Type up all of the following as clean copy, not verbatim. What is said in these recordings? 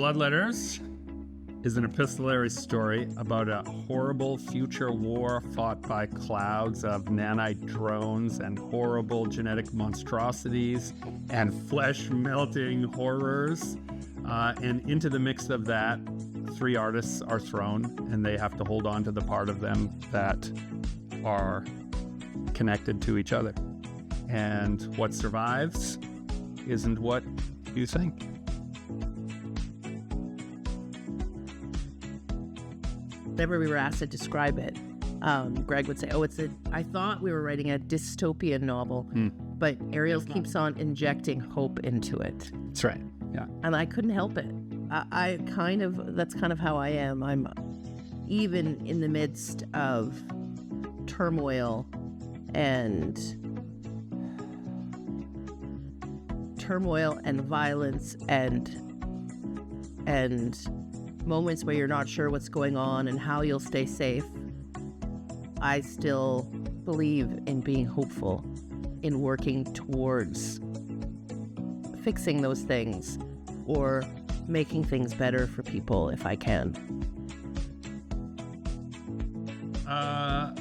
Blood Letters is an epistolary story about a horrible future war fought by clouds of nanite drones and horrible genetic monstrosities and flesh-melting horrors. And into the mix of that, 3 artists are thrown, and they have to hold on to the part of them that are connected to each other. And what survives isn't what you think. Whenever we were asked to describe it, Greg would say, I thought we were writing a dystopian novel, but Ariel keeps on injecting hope into it. That's right, yeah. And I couldn't help it. That's kind of how I am. I'm even in the midst of turmoil and violence and moments where you're not sure what's going on and how you'll stay safe. I still believe in being hopeful, in working towards fixing those things or making things better for people if I can.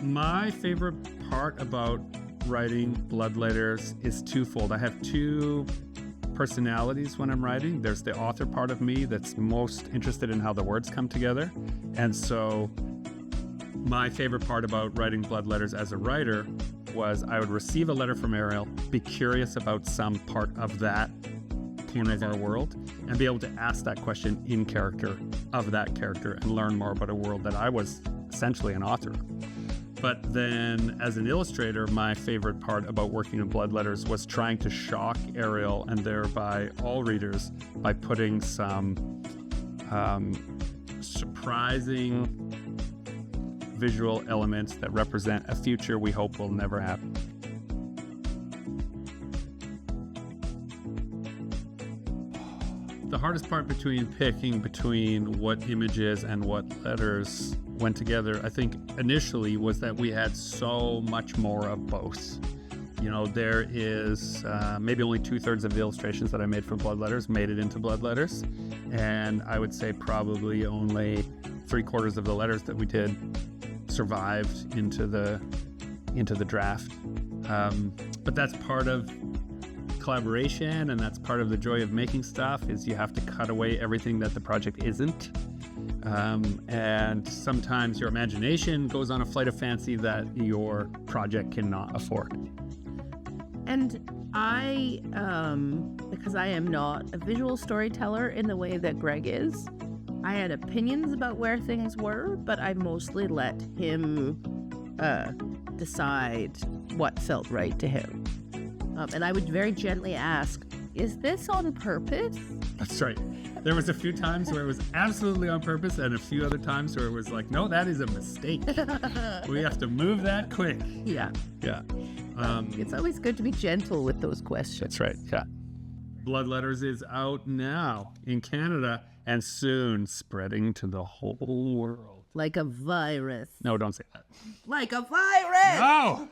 My favorite part about writing Blood Letters is twofold. I have 2 personalities when I'm writing. There's the author part of me that's most interested in how the words come together. And so my favorite part about writing Blood Letters as a writer was I would receive a letter from Ariel, be curious about some part of that corner of our world, and be able to ask that question in character of that character and learn more about a world that I was essentially an author of. But then as an illustrator, my favorite part about working in Blood Letters was trying to shock Ariel and thereby all readers by putting some surprising visual elements that represent a future we hope will never happen. The hardest part picking between what images and what letters went together, I think initially, was that we had so much more of both. There is maybe only 2/3 of the illustrations that I made for Blood Letters made it into Blood Letters. And I would say probably only 3/4 of the letters that we did survived into the draft. But that's part of collaboration, and that's part of the joy of making stuff, is you have to cut away everything that the project isn't. And sometimes your imagination goes on a flight of fancy that your project cannot afford. And I, because I am not a visual storyteller in the way that Greg is, I had opinions about where things were, but I mostly let him decide what felt right to him. And I would very gently ask, is this on purpose? That's right. There was a few times where it was absolutely on purpose, and a few other times where it was like, no, that is a mistake. We have to move that quick. Yeah. Yeah. It's always good to be gentle with those questions. That's right. Yeah. Blood Letters is out now in Canada and soon spreading to the whole world. Like a virus. No, don't say that. Like a virus! No!